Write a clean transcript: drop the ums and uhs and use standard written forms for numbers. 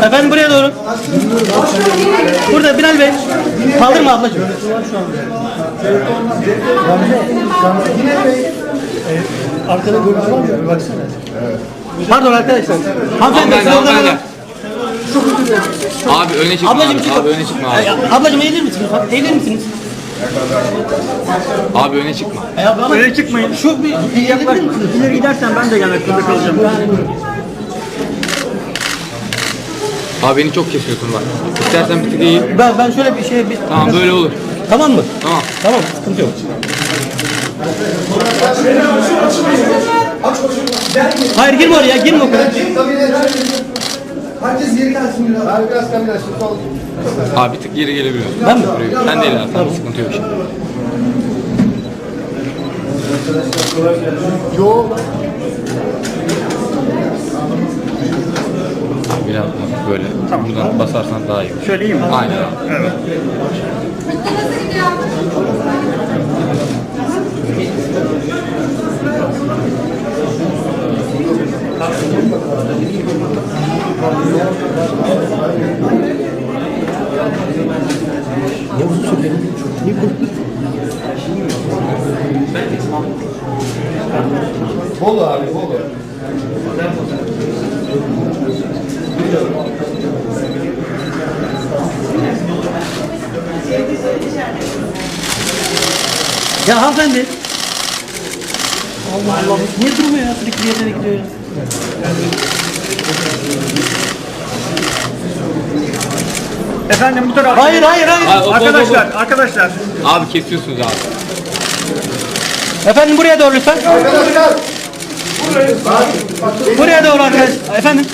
Efendim buraya doğru. Burada Bilal Bey. Kaldırma ablacığım. Arkada görüntü var mı? Baksana. Pardon arkadaşlar. Hanımefendi siz orada kalın. Abi öne çıkma Ablacığım abi. çıkın. Abi öne çıkma abi. Ablacığım eğilir misiniz? Eğilir misiniz? Abi öne çıkma. Öyle çıkmayın. Şu bir yaklaşma. İleri gidersen ben de gelmek zorunda kalacağım. Abi beni çok kesiyorsun bak. İstersen bir tık eğil. Ben şöyle bir şey... Tamam böyle olur. Tamam mı? Tamam. Tamam, sıkıntı yok. Hayır girme oraya, girme o kadar. Herkes geri gelsin biraz. Abi biraz kamera sol. Abi bir tık geri gelebiliyorsun. Ben mi? Sen değil abi. Tamam sıkıntı yok şimdi. Yok. Abi biraz daha böyle. Buradan basarsan daha iyi. Şöyle iyi mi? Aynen abi. Evet. Bolu abi, Bolu. Ya hanımefendi. Allah Allah. Niye durmuyor ya? Sürekli yerlere gidiyor ya. Efendim bu taraf. Hayır. Arkadaşlar, arkadaşlar. Abi kesiyorsunuz abi. Efendim buraya doğru lütfen. Arkadaşlar. Buraya doğru arkadaşlar. Efendim.